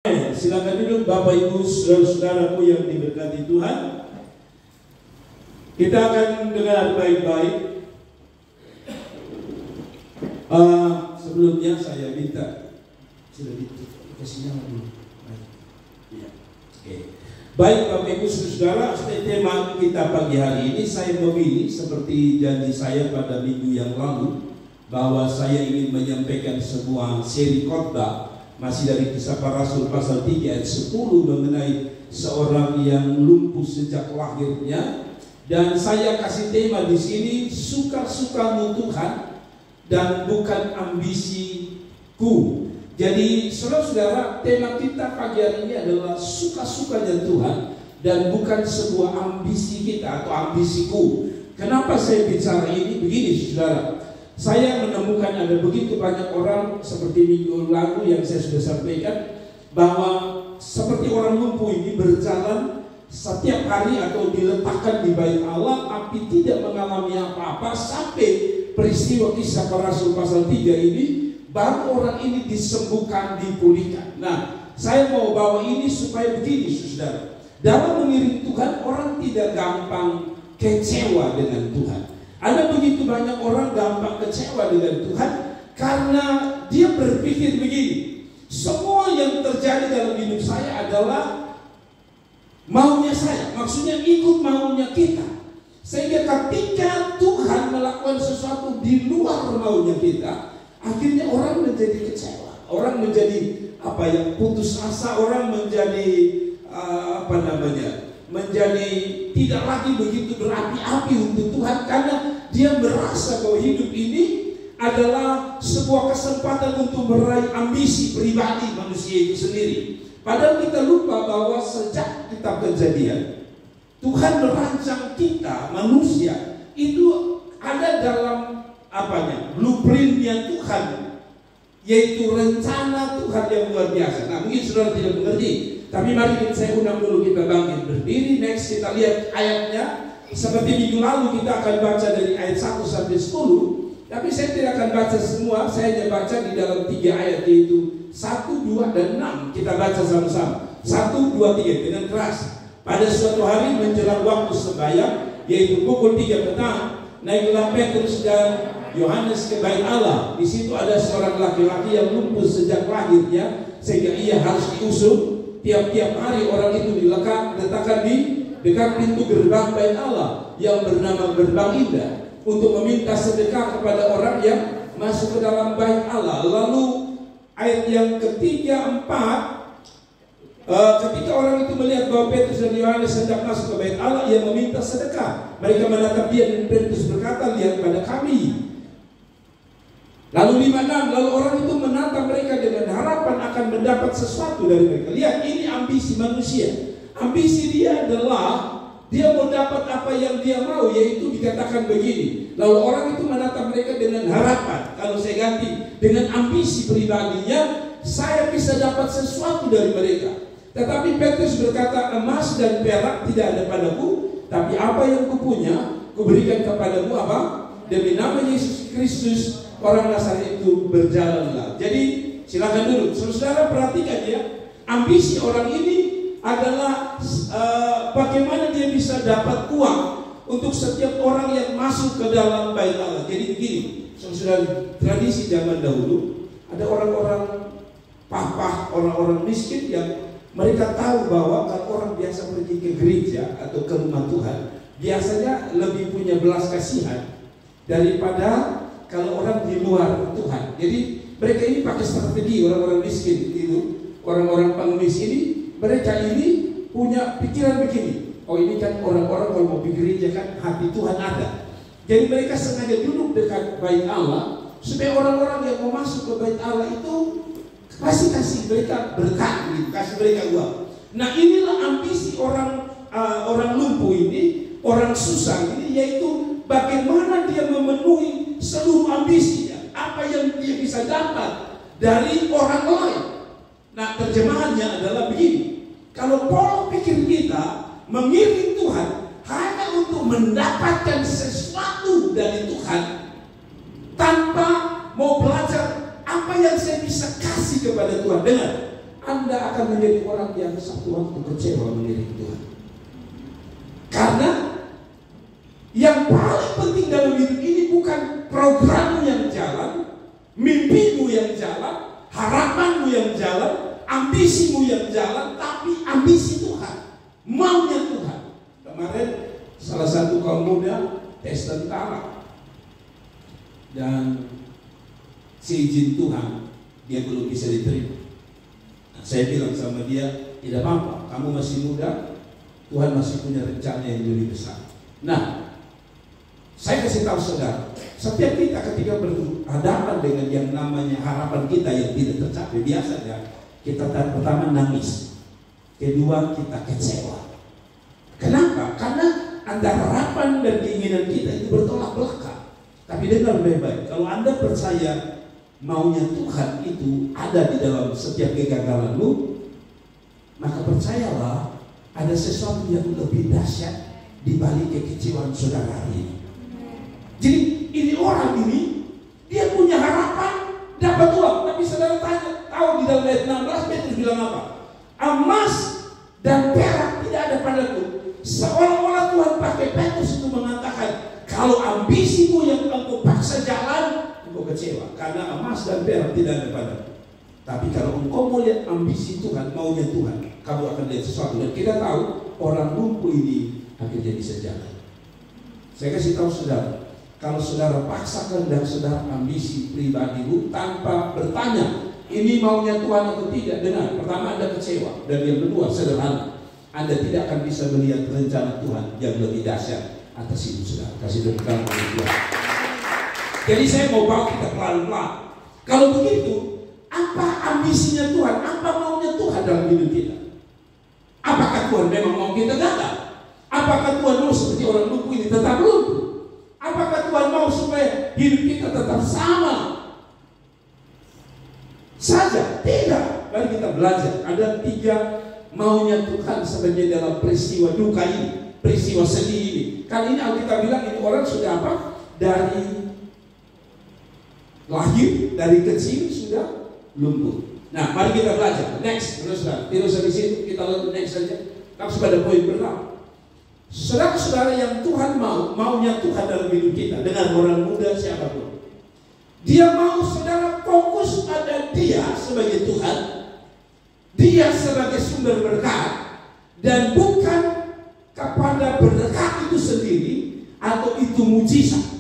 Silakan duduk Bapak Ibu saudara-saudaraku yang diberkati Tuhan. Kita akan dengar baik-baik. Sebelumnya saya minta kasih nama dulu. Baik Bapak Ibu saudara, tema kita pagi hari ini saya memilih seperti janji saya pada minggu yang lalu bahwa saya ingin menyampaikan sebuah seri khotbah masih dari Kisah Para Rasul pasal 3 ayat 10 mengenai seorang yang lumpuh sejak lahirnya, dan saya kasih tema di sini suka-sukamu Tuhan dan bukan ambisiku. Jadi saudara-saudara, tema kita pagi hari ini adalah suka-sukanya Tuhan dan bukan sebuah ambisi kita atau ambisiku. Kenapa saya bicara ini? Begini saudara, saya menemukan ada begitu banyak orang seperti minggu lalu yang saya sudah sampaikan, bahwa seperti orang lumpuh ini berjalan setiap hari atau diletakkan di bait Allah tapi tidak mengalami apa-apa sampai peristiwa Kisah Para Rasul pasal 3 ini baru orang ini disembuhkan, dipulihkan. Nah, saya mau bawa ini supaya begini saudara, dalam mengiring Tuhan orang tidak gampang kecewa dengan Tuhan. Ada begitu banyak orang gampang kecewa dengan Tuhan karena dia berpikir begini, semua yang terjadi dalam hidup saya adalah maunya saya, maksudnya ikut maunya kita. Sehingga ketika Tuhan melakukan sesuatu di luar maunya kita, akhirnya orang menjadi kecewa, orang menjadi putus asa, orang menjadi menjadi tidak lagi begitu berapi-api untuk Tuhan, karena dia merasa bahwa hidup ini adalah sebuah kesempatan untuk meraih ambisi pribadi manusia itu sendiri. Padahal kita lupa bahwa sejak kitab Kejadian Tuhan merancang kita manusia itu ada dalam blueprintnya Tuhan, yaitu rencana Tuhan yang luar biasa. Nah, mungkin saudara tidak mengerti, tapi mari saya undang dulu kita bangkit berdiri. Next kita lihat ayatnya. Seperti minggu lalu kita akan baca dari ayat 1 sampai 10. Tapi saya tidak akan baca semua, saya hanya baca di dalam 3 ayat, yaitu 1, 2, dan 6. Kita baca sama-sama 1, 2, 3 dengan keras. Pada suatu hari menjelang waktu sembahyang, yaitu pukul 3 petang, naiklah Petrus dan Yohanes ke bait Allah. Di situ ada seorang laki-laki yang lumpuh sejak lahirnya, sehingga ia harus diusung. Tiap-tiap hari orang itu diletakkan di dekat pintu gerbang bait Allah yang bernama Gerbang Indah untuk meminta sedekah kepada orang yang masuk ke dalam bait Allah. Lalu ayat yang ketiga, 4, ketika orang itu melihat bahwa Petrus dan Yohanes hendak masuk ke bait Allah, ia meminta sedekah. Mereka menatap dia dan Petrus berkata, lihat pada kami. Lalu 5:6, lalu orang itu menatap mereka dengan harapan akan mendapat sesuatu dari mereka. Lihat, ini ambisi manusia. Ambisi dia adalah dia mau dapat apa yang dia mau, yaitu dikatakan begini. Lalu orang itu menatap mereka dengan harapan. Kalau saya ganti dengan ambisi pribadinya, saya bisa dapat sesuatu dari mereka. Tetapi Petrus berkata, emas dan perak tidak ada padaku, tapi apa yang kupunya kuberikan kepadamu apa? Demi nama Yesus Kristus orang Nazaret itu berjalanlah. Jadi silakan dulu saudara perhatikan ya, ambisi orang ini adalah bagaimana dia bisa dapat uang untuk setiap orang yang masuk ke dalam bait Allah. Jadi begini, saudara, tradisi zaman dahulu ada orang-orang papa, orang-orang miskin yang mereka tahu bahwa kalau orang biasa pergi ke gereja atau ke rumah Tuhan, biasanya lebih punya belas kasihan daripada kalau orang di luar Tuhan. Jadi mereka ini pakai strategi, orang-orang miskin itu, orang-orang pengemis ini, mereka ini punya pikiran begini. Oh, ini kan orang-orang kalau mau pergi gereja kan hati Tuhan ada. Jadi mereka sengaja duduk dekat bait Allah supaya orang-orang yang mau masuk ke bait Allah itu kasih mereka berkat, kasih mereka uang. Nah, inilah ambisi orang lumpuh ini, orang susah ini, yaitu bagaimana dia memenuhi seluruh ambisinya, apa yang dia bisa dapat dari orang lain. Nah, terjemahannya adalah begini. Kalau pola pikir kita mengiring Tuhan hanya untuk mendapatkan sesuatu dari Tuhan tanpa mau belajar apa yang saya bisa kasih kepada Tuhan. Dengar, Anda akan menjadi orang yang satu waktu kecewa mengiring Tuhan. Karena yang paling penting dalam hidup ini bukan programmu yang jalan, mimpimu yang jalan, harapanmu yang jalan, ambisimu yang jalan, tapi ambisi Tuhan, maunya Tuhan. Kemarin salah satu kaum muda tes tentara, dan seizin Tuhan dia belum bisa diterima. Saya bilang sama dia, tidak apa-apa, kamu masih muda, Tuhan masih punya rencana yang lebih besar. Nah, saya kasih tahu saudara, setiap kita ketika berhadapan dengan yang namanya harapan kita yang tidak tercapai, biasanya kita pertama nangis, kedua kita kecewa. Kenapa? Karena antara harapan dan keinginan kita itu bertolak belakang. Tapi dengar baik-baik, kalau Anda percaya maunya Tuhan itu ada di dalam setiap kegagalanmu, maka percayalah ada sesuatu yang lebih dahsyat di balik kekecewaan saudara hari ini. Jadi ini orang ini dia punya harapan dapat uang, tapi saudara tanya, tahu di dalam ayat 16 Petrus bilang apa? Emas dan perak tidak ada padaku. Seolah-olah Tuhan pakai Petrus untuk mengatakan, kalau ambisimu yang engkau paksa jalan, engkau kecewa karena emas dan perak tidak ada padamu. Tapi kalau engkau mau lihat ambisi Tuhan, maunya Tuhan, kamu akan lihat sesuatu. Dan kita tahu orang lumpuh ini akan jadi sejalan. Saya kasih tahu saudara, kalau saudara paksakan dan saudara ambisi pribadimu tanpa bertanya, ini maunya Tuhan atau tidak, dengar, pertama Anda kecewa, dan yang kedua sederhana, Anda tidak akan bisa melihat rencana Tuhan yang lebih dahsyat atas hidup saudara. Kasih tepuk tangan bagi Tuhan. Jadi saya mau bawa kita pelan-pelan. Kalau begitu, apa ambisinya Tuhan? Apa maunya Tuhan dalam hidup kita? Apakah Tuhan memang mau kita gagal? Apakah Tuhan mau seperti orang lumpuh ini tetap lumpuh? Apakah Tuhan mau supaya hidup kita tetap sama saja? Tidak. Mari kita belajar. Ada 3 maunya Tuhan sebenarnya dalam peristiwa duka ini, peristiwa sedih ini. Kali ini Alkitab bilang ini orang sudah apa? Dari lahir, dari kecil sudah lumpuh. Nah, mari kita belajar. Next, saudara. Tidak usah di situ, kita lalu next saja. Langsung pada poin pertama. Saudara-saudara yang Tuhan maunya Tuhan dalam hidup kita, dengan orang muda siapapun, dia mau saudara fokus pada dia sebagai Tuhan, dia sebagai sumber berkat, dan bukan kepada berkat itu sendiri atau itu mujizat.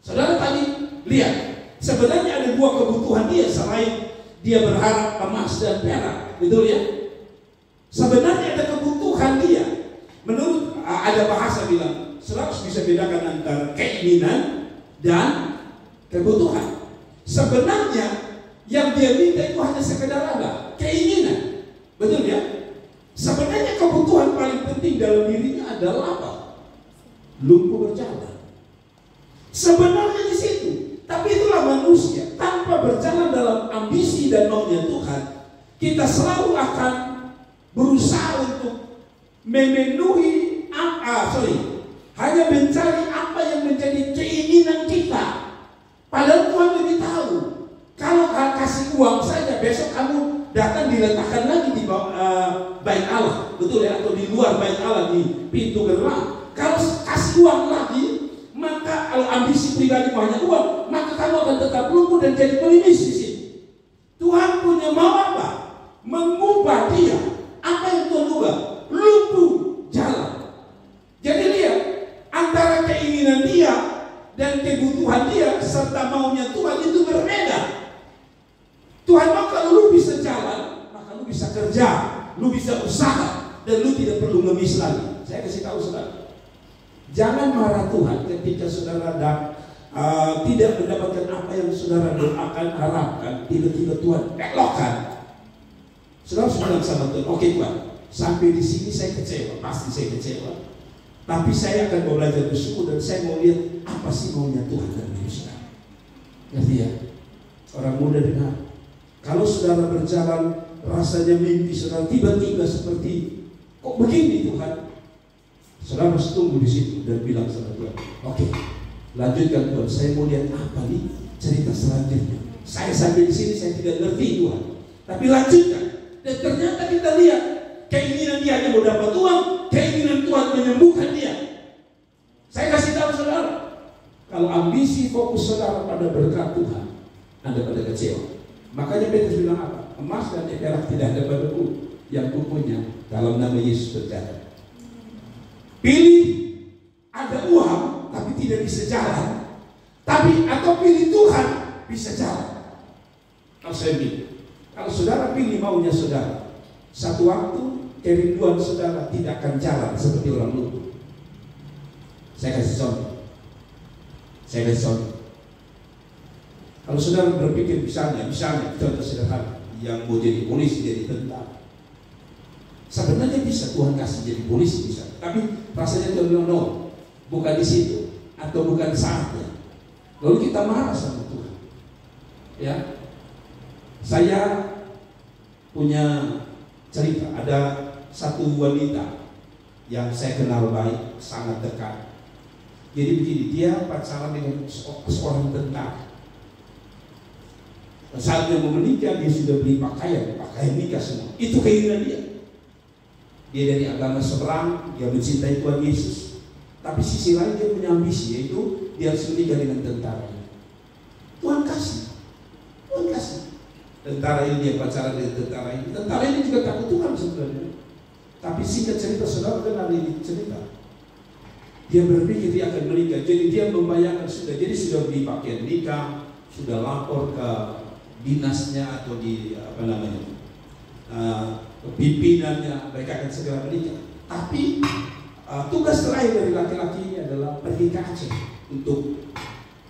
Saudara tadi lihat, sebenarnya ada 2 kebutuhan dia selain dia berharap emas dan perak, betul ya? Sebenarnya ada kebutuhan dia. Menurut ada bahasa bilang, saudara bisa bedakan antara keinginan dan kebutuhan. Sebenarnya yang dia minta itu hanya sekedar apa? Keinginan, betul ya? Sebenarnya kebutuhan paling penting dalam dirinya adalah apa? Lumpuh berjalan. Sebenarnya di situ. Tapi itulah manusia, tanpa berjalan dalam ambisi dan maunya Tuhan, kita selalu akan berusaha untuk memenuhi hanya mencari apa yang menjadi keinginan kita. Padahal Tuhan lebih tahu. Kalau kasih uang saja, besok kamu datang diletakkan lagi di bait Allah, betul ya? Atau di luar bait Allah, di pintu gerbang. Kalau kasih uang lagi, maka kalau ambisi pribadi banyak uang, maka kamu akan tetap lumpuh dan jadi pelimis di sini. Tuhan punya mau apa? Mengubah dia. Apa yang Tuhan ubah? Lumpuh jalan. Jadi lihat, antara keinginan dia dan kebutuhan dia serta maunya Tuhan itu berbeda. Tuhan mau kalau lu bisa jalan, maka lu bisa kerja, lu bisa usaha, dan lu tidak perlu ngemis lagi. Saya kasih tahu saudara, jangan marah Tuhan ketika saudara tidak mendapatkan apa yang saudara doakan, harapkan, tiba-tiba Tuhan belokkan. Saudara bilang sama Tuhan, oke Tuhan, sampai di sini saya kecewa, pasti saya kecewa. Tapi saya akan belajar bersyukur dan saya mau lihat apa sih maunya Tuhan dalam hidup saudara. Ngerti ya? Orang muda dengar. Kalau saudara berjalan rasanya mimpi saudara tiba-tiba seperti kok begini Tuhan, saudara harus tunggu di situ dan bilang sama Tuhan, oke, lanjutkan Tuhan, saya mau lihat apa nih cerita selanjutnya. Saya sampai di sini saya tidak ngerti Tuhan, tapi lanjutkan. Dan ternyata kita lihat keinginan dia hanya mau dapat uang, keinginan Tuhan menyembuhkan dia. Saya kasih tahu saudara, kalau ambisi fokus saudara pada berkat Tuhan, Anda pada kecewa. Makanya Petrus bilang apa? Emas dan perak tidak ada padaku, yang kupunya dalam nama Yesus berjalan. Pilih ada uang tapi tidak bisa jalan, atau pilih Tuhan bisa jalan. Kalau saya bilang, kalau saudara pilih maunya saudara, satu waktu kerinduan saudara tidak akan jalan seperti orang lupa. Saya kasih contoh. Kalau saudara berpikir misalnya contoh sederhana, yang mau jadi polisi, jadi tentara, sebenarnya bisa Tuhan kasih jadi polisi bisa, tapi rasanya Tuhan no, bukan di situ atau bukan saatnya. Lalu kita marah sama Tuhan. Ya, saya punya cerita. Ada satu wanita yang saya kenal baik, sangat dekat. Jadi begini, dia pacaran dengan seorang tentara. Saat dia mau menikah, dia sudah beli pakaian nikah semua. Itu keinginan dia. Dia dari agama seberang, dia mencintai Tuhan Yesus. Tapi sisi lain dia punya ambisi, yaitu dia harus menikah dengan tentara. Tuhan kasih. Tentara ini dia pacaran dengan tentara ini. Tentara ini juga takut Tuhan sebenarnya. Tapi singkat cerita, saudara kenal ini cerita. Dia berpikir dia akan menikah, jadi dia membayangkan sudah beli pakaian nikah, sudah lapor ke dinasnya atau di pimpinannya, mereka akan segera menikah. Tapi tugas terakhir dari laki-laki ini adalah pergi ke Aceh untuk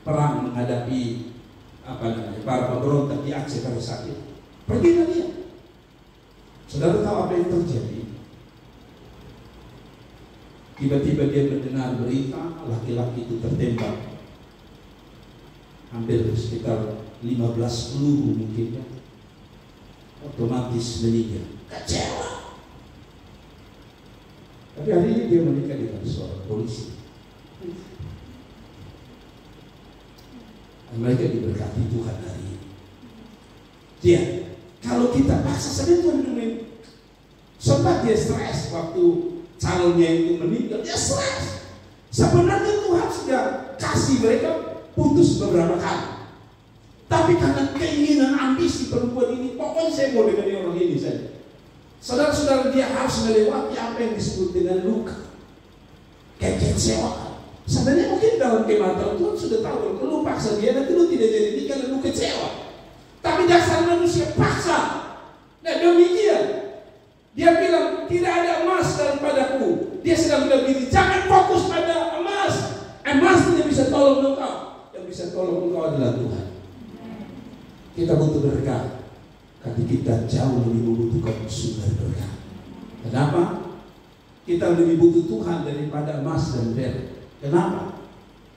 perang menghadapi para pemberontak di Aceh pada saat itu. Pergi ke dia. Saudara tahu apa yang terjadi? Tiba-tiba dia mendengar berita laki-laki itu tertembak, hampir sekitar 15 peluru mungkin, otomatis meninggal. Kecewa. Tapi hari ini dia menikah dengan seorang polisi. Mereka diberkati Tuhan hari ini. Dia, kalau kita paksa saja Tuhan dulu, sempat dia stres waktu calonnya itu meninggal, dia stres. Sebenarnya Tuhan sudah kasih mereka putus beberapa kali. Tapi karena keinginan ambisi perempuan ini, pokoknya saya mau dengan orang ini saja. Saudara-saudara, dia harus melewati apa yang disebut dengan luka, kekecewaan. Sebenarnya mungkin dalam kematian Tuhan sudah tahu, kalau lu paksa dia nanti lu tidak jadi nikah dan lu kecewa. Tapi dasar manusia paksa. Nah demikian, dia bilang tidak ada emas daripadaku. Dia sedang bilang begini, jangan fokus pada emas. Emas tidak bisa tolong engkau. Yang bisa tolong engkau adalah Tuhan. Kita butuh berkat, tapi kita jauh lebih membutuhkan sumber berkat. Kenapa? Kita lebih butuh Tuhan daripada emas dan perak. Kenapa?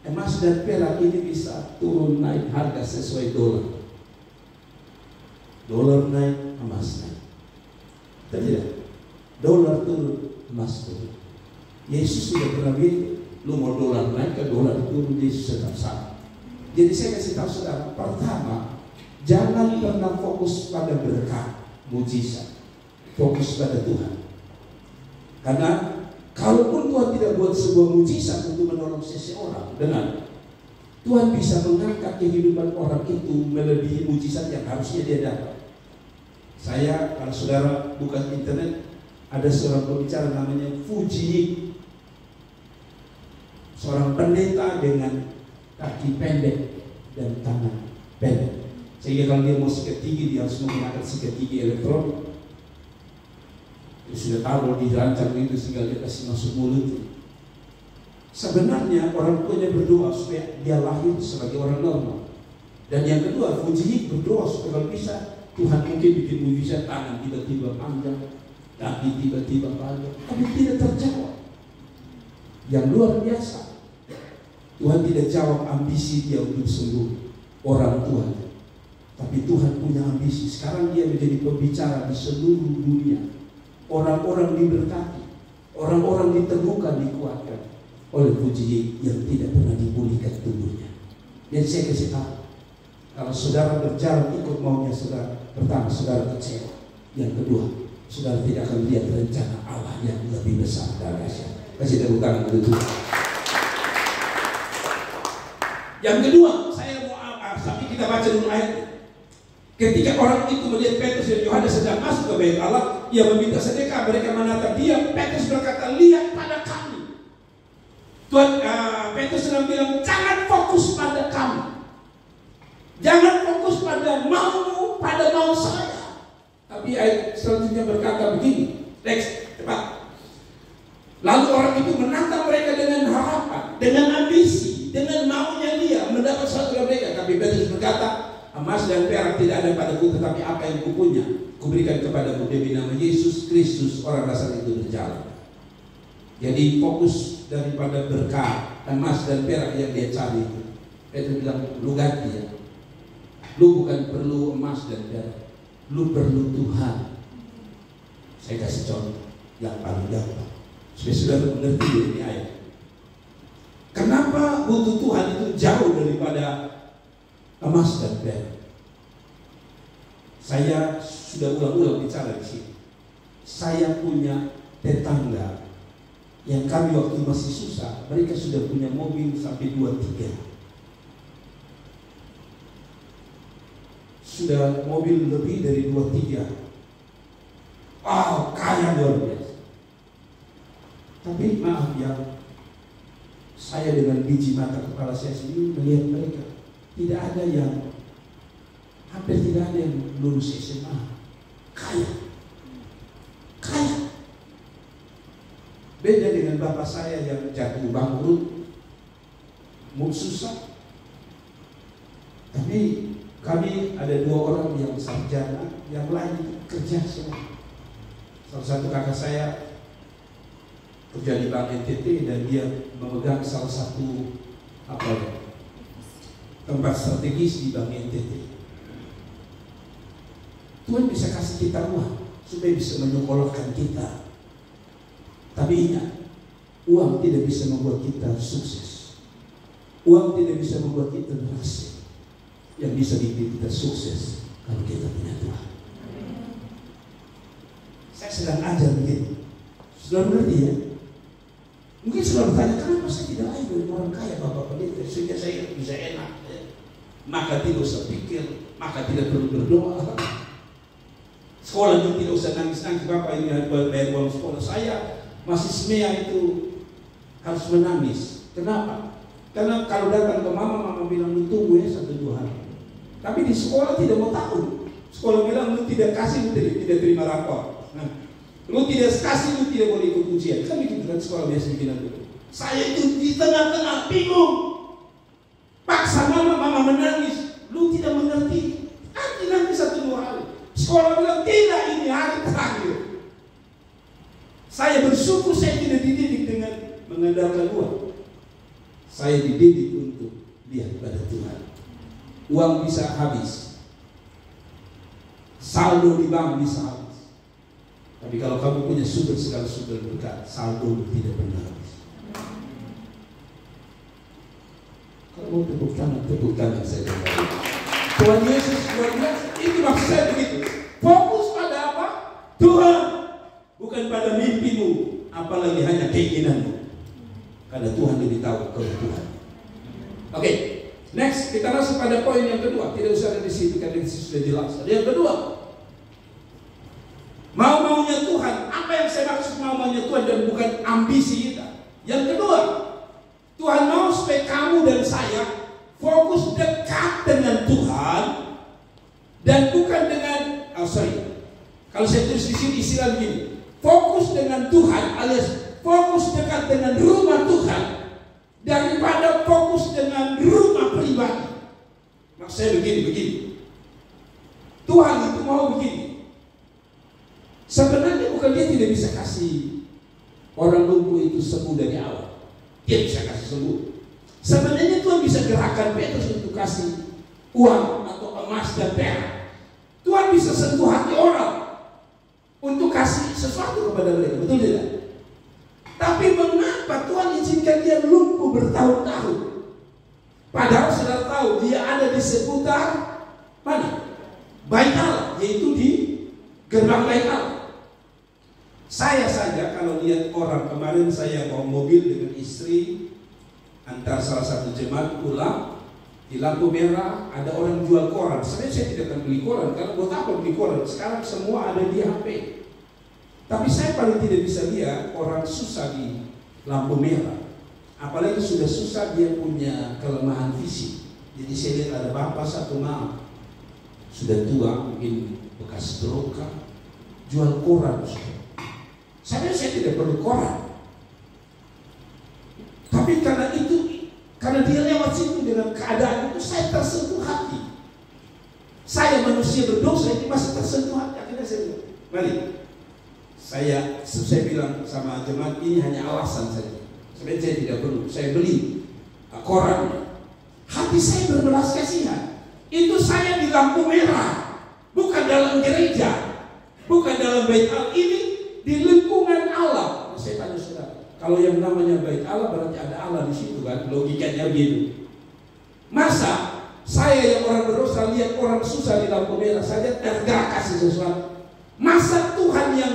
Emas dan perak ini bisa turun naik harga sesuai dolar. Dolar naik, emas naik. Tidak. Dolar turun, emas turun. Yesus sudah pernah bilang, lu mau dolar naik ke dolar turun, Yesus tetap sama. Jadi saya kasih tahu saudara, pertama, jangan pernah fokus pada berkat, mujizat. Fokus pada Tuhan. Karena kalaupun Tuhan tidak buat sebuah mujizat untuk menolong seseorang, dengan Tuhan bisa mengangkat kehidupan orang itu melebihi mujizat yang harusnya dia dapat. Saya, kalau saudara buka internet, ada seorang pembicara namanya Fuji, seorang pendeta dengan kaki pendek dan tangan pendek. Sehingga kalau dia mau sikat gigi, dia harus menggunakan sikat gigi elektronik. Dia sudah taruh di rancang itu sehingga dia kasih masuk mulut. Sebenarnya orang tuanya berdoa supaya dia lahir sebagai orang normal. Dan yang kedua, Fuji berdoa supaya kalau bisa Tuhan mungkin bikin mujizat, tangan tiba-tiba panjang, kaki tiba-tiba panjang, tapi tidak terjawab. Yang luar biasa, Tuhan tidak jawab ambisi dia untuk sembuh orang Tuhan. Tapi Tuhan punya ambisi. Sekarang dia menjadi pembicara di seluruh dunia. Orang-orang diberkati, orang-orang diteguhkan, dikuatkan oleh Fuji yang tidak pernah dipulihkan tubuhnya. Dan saya kasih tahu, kalau saudara berjalan ikut maunya saudara, pertama saudara kecewa. Yang kedua, saudara tidak akan melihat rencana Allah yang lebih besar dan dahsyat. Kasih tepuk tangan untuk Tuhan. Yang kedua, saya mau tapi kita baca dulu ayatnya. Ketika orang itu melihat Petrus dan Yohanes sedang masuk ke bait Allah, ia meminta sedekah. Mereka menatap dia. Petrus berkata, lihat pada kami. Petrus sedang bilang, jangan fokus pada kami, jangan fokus pada maumu, pada mau saya. Tapi ayat selanjutnya berkata begini, next, cepat. Lalu orang itu menatap mereka dengan harapan, dengan ambisi, dengan maunya dia mendapat sesuatu dari mereka. Tapi Petrus berkata, emas dan perak tidak ada padaku, tetapi apa yang kupunya kuberikan kepadamu. Demi nama Yesus Kristus orang Nasrani itu berjalan. Jadi fokus daripada berkah emas dan perak yang dia cari itu. Petrus bilang, lu ganti ya. Lu bukan perlu emas dan perak, lu perlu Tuhan. Saya kasih contoh yang paling gampang. Sudah mengerti ini ayat. Kenapa butuh Tuhan itu jauh daripada emas dan perak? Saya sudah ulang-ulang bicara di sini. Saya punya tetangga yang kami waktu masih susah, mereka sudah punya mobil sampai 2-3. Sudah mobil lebih dari 2-3. Wow, kaya luar biasa. Tapi maaf ya, saya dengan biji mata kepala saya sendiri melihat mereka, tidak ada yang, hampir tidak ada yang lulus SMA. Kaya. Beda dengan bapak saya yang jatuh bangkrut, mau susah. Tapi kami ada 2 orang yang sarjana, yang lain kerja semua. Salah satu kakak saya kerja di Bank NTT dan dia memegang salah satu tempat strategis di Bank NTT. Tuhan bisa kasih kita uang supaya bisa menyekolahkan kita. Tapi ingat, uang tidak bisa membuat kita sukses. Uang tidak bisa membuat kita berhasil. Yang bisa bikin kita sukses kalau kita punya Tuhan. Saya sedang ajar begini. Sudah mengerti ya? Mungkin sudah bertanya, kenapa saya tidak lain dari orang kaya Bapak Pendeta sehingga saya bisa enak ya? Maka tidak usah pikir, maka tidak perlu berdoa. Sekolah itu tidak usah nangis-nangis, Bapak ini harus bayar uang sekolah. Saya masih semea itu harus menangis. Kenapa? Karena kalau datang ke mama bilang lu tunggu ya 1-2 hari. Tapi di sekolah tidak mau tahu. Sekolah bilang lu tidak kasih, lu tidak terima rapor. Nah, lu tidak kasih, lu tidak boleh ikut ujian. Kan begitu kan sekolah biasa bilang dulu. Saya itu di tengah-tengah bingung. Paksa mama menangis. Lu tidak mengerti. Nanti 1-2 hari. Sekolah bilang tidak, ini hari terakhir. Saya bersyukur saya tidak dididik dengan mengandalkan uang. Saya dididik untuk lihat pada Tuhan. Uang bisa habis, saldo di bank bisa habis. Tapi kalau kamu punya segala sumber berkat, saldo tidak pernah habis. Kalau mau tepuk tangan saya kembali. Tuhan Yesus luar biasa. Itu maksud saya begitu. Fokus pada apa? Tuhan. Bukan pada mimpimu, apalagi hanya keinginanmu. Karena Tuhan lebih tahu kebutuhan. Oke, next kita masuk pada poin yang kedua. Tidak usah ada di situ karena di situ sudah jelas. Yang kedua, mau-maunya Tuhan. Apa yang saya maksud mau-maunya Tuhan dan bukan ambisi kita. Yang kedua, Tuhan mau supaya kamu dan saya fokus dekat dengan Tuhan dan bukan dengan kalau saya tulis di sini istilah begini. Fokus dengan Tuhan alias fokus dekat dengan rumah Tuhan daripada fokus dengan rumah pribadi. Maksud saya begini. Tuhan itu mau begini. Sebenarnya bukan dia tidak bisa kasih orang lumpuh itu sembuh dari awal. Dia bisa kasih sembuh. Sebenarnya Tuhan bisa gerakan Petrus untuk kasih uang atau emas dan perak. Tuhan bisa sentuh hati orang untuk kasih sesuatu kepada mereka, betul tidak? Tapi mengapa Tuhan izinkan dia lumpuh bertahun-tahun? Padahal saudara tahu dia ada di seputar mana? Bait Allah, yaitu di gerbang bait Allah. Saya saja kalau lihat orang, kemarin saya bawa mobil dengan istri antar salah satu jemaat pulang, di lampu merah ada orang jual koran. Sebenarnya saya tidak akan beli koran, karena buat apa beli koran? Sekarang semua ada di HP. Tapi saya paling tidak bisa lihat orang susah di lampu merah. Apalagi sudah susah dia punya kelemahan fisik. Jadi saya lihat ada bapak satu malam sudah tua, mungkin bekas stroke, jual koran. Saya tidak perlu koran. Tapi karena dia lewat situ dengan keadaan itu, saya tersentuh hati. Saya manusia berdosa ini masih tersentuh hati. Akhirnya saya bilang, balik. Saya bilang sama jemaat, ini hanya alasan saja. Sebenarnya saya tidak perlu. Saya beli korannya. Hati saya berbelas kasihan. Itu saya di lampu merah, bukan dalam gereja, bukan dalam bait Allah. Ini di lingkungan Allah. Saya tanya saudara, kalau yang namanya bait Allah berarti ada Allah di situ kan? Logikanya begitu. Masa saya yang orang berdosa lihat orang susah di lampu merah saja tergerak kasih sesuatu? Masa Tuhan yang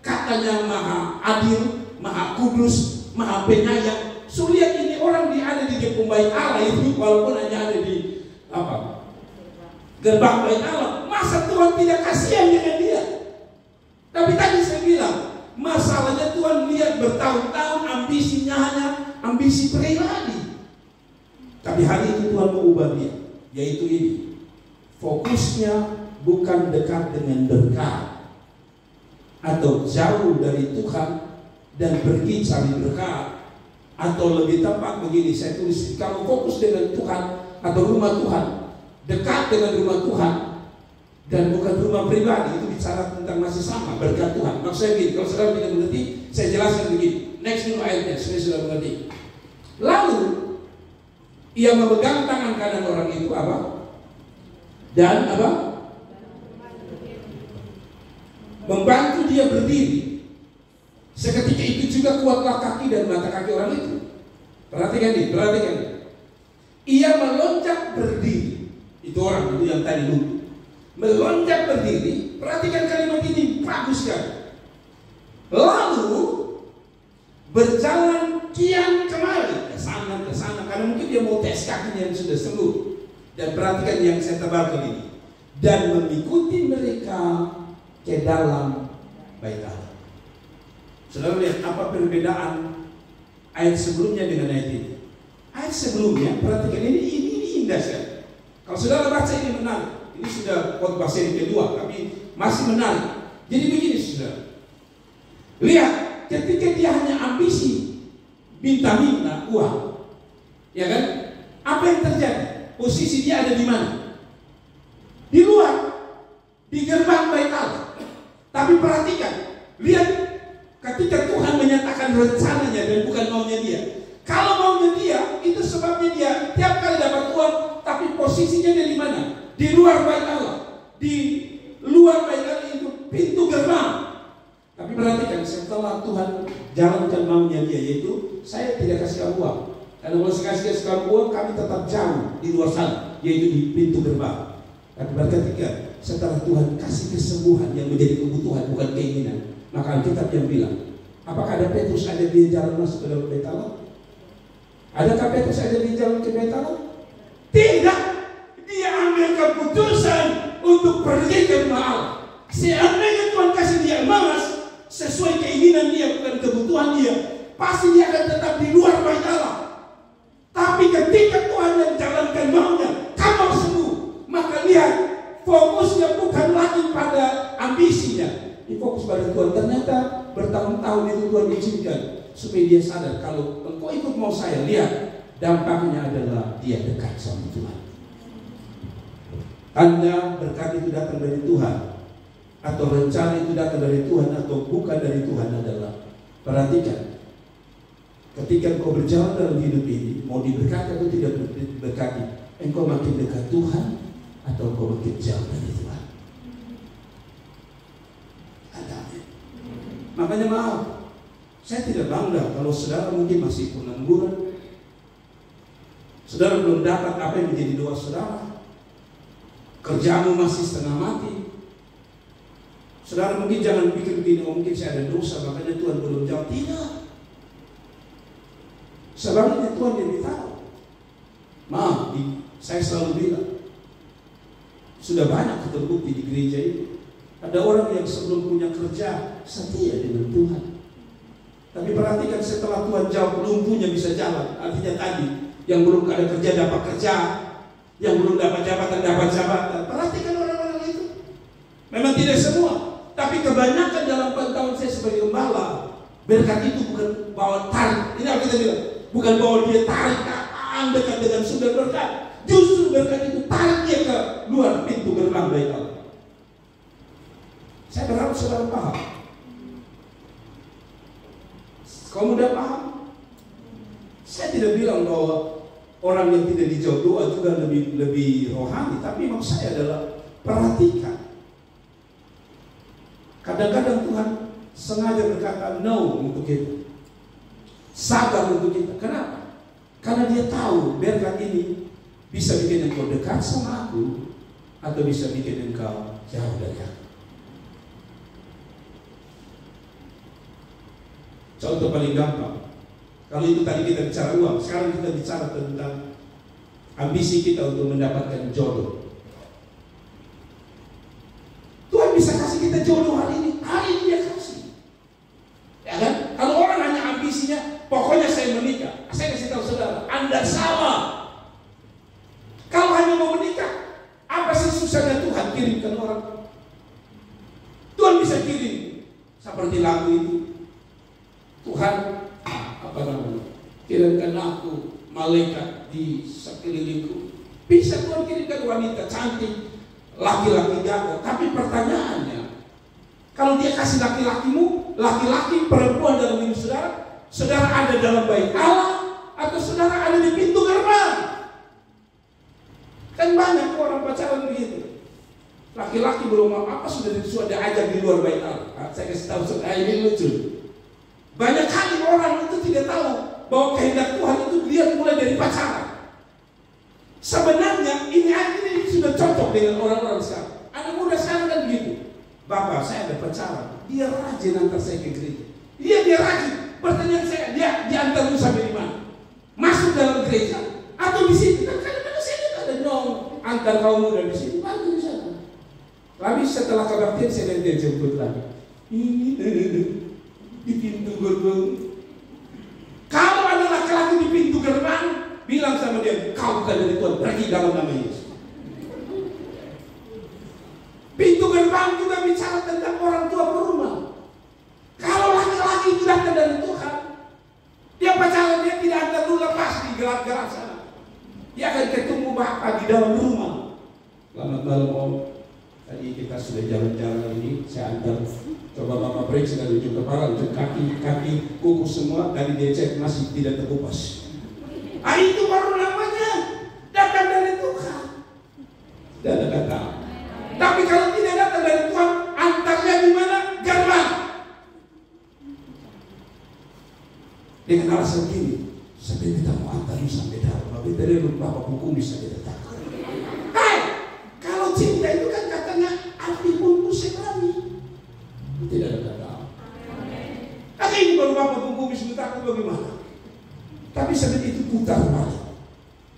katanya maha adil, maha kudus, maha penyayang, sulit ini orang ada di gerbang bait Allah itu, walaupun hanya ada di gerbang bait Allah, masa Tuhan tidak kasihan dengan dia? Tapi tadi saya bilang, masalahnya Tuhan lihat bertahun-tahun ambisinya hanya ambisi pribadi. Tapi hari ini Tuhan mengubah dia, yaitu ini. Fokusnya bukan dekat dengan berkat atau jauh dari Tuhan dan pergi cari berkat, atau lebih tepat begini saya tulis, kalau fokus dengan Tuhan atau rumah Tuhan, dekat dengan rumah Tuhan dan bukan rumah pribadi, itu bicara tentang masih sama berkat Tuhan. Maksudnya begini, kalau saudara tidak mengerti, saya jelaskan begini. Next dulu ayatnya, saya sudah mengerti. Lalu ia memegang tangan kanan orang itu apa? Dan apa? Membantu dia berdiri. Seketika itu juga kuatlah kaki dan mata kaki orang itu. Perhatikan ini, perhatikan ini. Ia melonjak berdiri. Itu orang itu yang tadi dulu. Melonjak berdiri. Perhatikan kalimat ini, bagus kan? Lalu berjalan kian kemari, ke sana, karena mungkin dia mau tes kakinya yang sudah sembuh. Dan perhatikan yang saya tebarkan ini. Dan mengikuti mereka ke dalam bait Allah. Saudara lihat apa perbedaan ayat sebelumnya dengan ayat ini. Ayat sebelumnya, perhatikan ini indah sekali. Kalau saudara baca ini menarik. Ini sudah khotbah seri kedua, tapi masih menarik. Jadi begini saudara. Lihat, ketika dia hanya ambisi minta uang, ya kan? Apa yang terjadi? Posisi dia ada di mana? Di luar, di gerbang bait Allah. Tapi perhatikan, lihat ketika Tuhan menyatakan rencananya dan bukan maunya dia. Kalau maunya dia, itu sebabnya dia tiap kali dapat uang, tapi posisinya dia di mana? Di luar bait Allah. Di luar bait Allah itu pintu gerbang. Tapi perhatikan, setelah Tuhan jalankan maunya dia, yaitu saya tidak kasih kamu uang. Karena kalau saya kasih kamu uang, kami tetap jauh di luar sana, yaitu di pintu gerbang. Tapi ketika setelah Tuhan kasih kesembuhan yang menjadi kebutuhan bukan keinginan, maka Alkitab yang bilang, apakah ada Petrus ada di jalan masuk ke dalam bait Allah? Adakah Petrus ada di jalan ke bait Allah? Tidak. Dia ambil keputusan untuk pergi ke rumah Allah. Seandainya Tuhan kasih dia emas sesuai keinginan dia bukan kebutuhan dia, pasti dia akan tetap di luar bait Allah. Tapi ketika Tuhan yang jalankan maunya, kamu sembuh, maka lihat fokusnya bukan lagi pada ambisinya, difokus pada Tuhan. Ternyata bertahun-tahun itu Tuhan izinkan supaya dia sadar kalau engkau ikut mau saya, lihat dampaknya adalah dia dekat sama Tuhan. Tanda berkat itu datang dari Tuhan atau rencana itu datang dari Tuhan atau bukan dari Tuhan adalah, perhatikan, ketika engkau berjalan dalam hidup ini, mau diberkati atau tidak diberkati, engkau makin dekat Tuhan atau engkau makin jauh dari Tuhan. Amin. Makanya maaf, saya tidak bangga kalau saudara mungkin masih pengangguran, saudara belum dapat apa yang menjadi doa saudara, kerjamu masih setengah mati, Saudara mungkin jangan pikir begini, oh mungkin saya ada dosa makanya Tuhan belum jawab. Tidak. Sebenarnya Tuhan yang tahu. Maaf, saya selalu bilang, sudah banyak terbukti di gereja ini. Ada orang yang sebelum punya kerja setia dengan Tuhan. Tapi perhatikan setelah Tuhan jawab, belum punya bisa jalan. Artinya tadi, yang belum ada kerja dapat kerja, yang belum dapat jabatan dapat jabatan. Perhatikan orang-orang itu. Memang tidak semua. Tapi kebanyakan dalam pantauan saya sebagai gembala, berkat itu bukan bawa tarik. Ini apa kita bilang? Bukan bawa dia tarik dekat dengan sumber berkat. Justru berkat itu tarik dia ke luar pintu gerbang bait Allah. Saya berharap saudara paham. Kamu udah paham? Saya tidak bilang bahwa orang yang tidak dijawab doa juga lebih rohani, tapi maksud saya adalah perhatikan. Kadang-kadang Tuhan sengaja berkata no untuk kita, sabar untuk kita. Kenapa? Karena dia tahu berkat ini bisa bikin engkau dekat sama aku, atau bisa bikin engkau jauh dari aku. Contoh paling gampang, kalau itu tadi kita bicara uang, sekarang kita bicara tentang ambisi kita untuk mendapatkan jodoh. Tuhan bisa kasih kita jodoh hari ini dia kasih. Ya kan? Kalau orang hanya ambisinya, pokoknya saya menikah. Saya kasih tahu saudara, Anda salah. Kalau hanya mau menikah, apa sih susahnya Tuhan kirimkan orang? Tuhan bisa kirim seperti lagu itu. Tuhan, kirimkan aku malaikat di sekelilingku. Bisa Tuhan kirimkan wanita cantik, laki-laki jago. Tapi pertanyaannya, kalau dia kasih laki-laki perempuan dalam hidup saudara, saudara ada dalam bait Allah atau saudara ada di pintu gerbang? Kan banyak orang pacaran begitu. Laki-laki belum mau apa sudah diajak di luar bait Allah. Saya kasih tahu saudara, ini lucu. Banyak kali orang itu tidak tahu bahwa kehendak Tuhan itu dilihat mulai dari pacaran. Sebenarnya ini sudah cocok dengan orang-orang sekarang. Anak muda sekarang kan begitu. Bapak, saya ada pacaran. Dia rajin antar saya ke gereja. Dia rajin. Pertanyaan saya, dia antar lu sampai di mana? Masuk dalam gereja atau di situ? Kan kadang-kadang saya ada nyong antar kaum muda di situ, bantu di sana. Lalu setelah kebaktian saya lihat dia jemput lagi. Ini di pintu gerbang. Kalau ada laki-laki di pintu gerbang, bilang sama dia, kau bukan dari Tuhan, pergi dalam nama Yesus. Pintu gerbang juga bicara tentang orang tua berumah. Kalau laki-laki itu datang dari Tuhan, dia pacaran, dia tidak akan dulu lepas di gerak-gerak sana. Dia akan ketemu Bapa di dalam rumah. Selamat malam Om. Tadi kita sudah jalan-jalan ini, saya antar. Coba Bapak periksa dari ujung kepala, ujung kaki, kuku semua. Tadi dia cek masih tidak terkupas. Itu baru namanya datang dari Tuhan. Tidak ada kata. Tapi kalau tidak datang dari Tuhan, antarnya di mana? Gerbang. Dengan alasan gini, sampai kita mau antar sampai dalam, tapi dari Bapak hukum bisa kita takut. Kalau cinta itu kan katanya api pun sekali. Tidak ada kata. Tapi ini baru Bapak hukum bisa takut bagaimana? Tapi sebenarnya itu putar balik.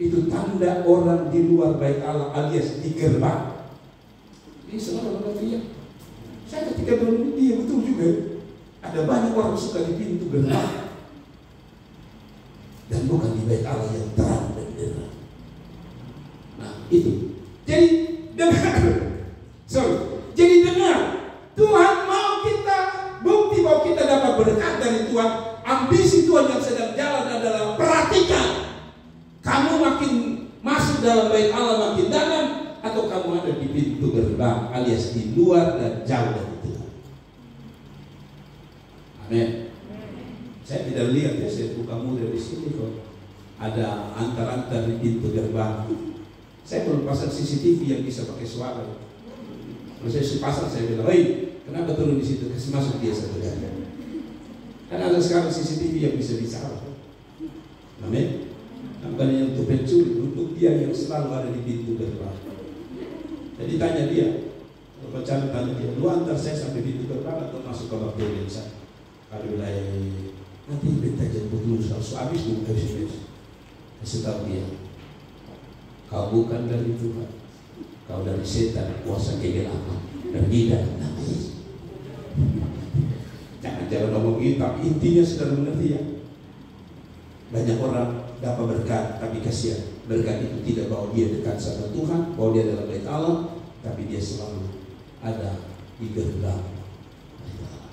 Itu tanda orang di luar bait Allah alias di gerbang. Ini selalu dia. Saya ketika dulu dia betul juga. Ada banyak orang suka di pintu gerbang dan bukan di bait Allah yang terang dan terang. Nah itu. Jadi dengar. Jadi dengar. Tuhan mau kita bukti bahwa kita dapat berkat dari Tuhan. Ambisi Tuhan yang sedang jalan adalah perhatikan. Kamu makin masuk dalam bait Allah makin dalam, atau kamu ada di pintu gerbang alias di luar dan jauh dari Tuhan. Amin. Saya tidak lihat ya, saya buka muda di sini kok ada antar-antar di pintu gerbang. Saya belum pasang CCTV yang bisa pakai suara. Kalau saya pasang saya bilang, kenapa turun di situ? Kasih masuk dia satu kali. Kan ada sekarang CCTV yang bisa bicara. Amin. Bukan untuk pencuri, untuk dia yang selalu ada di pintu gerbang. Jadi tanya dia, Kalau pacaran tanya dia, lu antar saya sampai pintu gerbang atau masuk ke waktu yang sana? Kalau wilayah nanti minta jemput dulu, harus habis dulu, habis. Kasih tahu dia, kau bukan dari Tuhan, kau dari setan, kuasa kegelapan, dan tidak namanya. Jangan ngomong gitu, tapi intinya sudah mengerti ya. Banyak orang dapat berkat, tapi kasihan berkat itu tidak bawa dia dekat sama Tuhan, bawa dia dalam bait Allah, tapi dia selalu ada di gerbang bait Allah.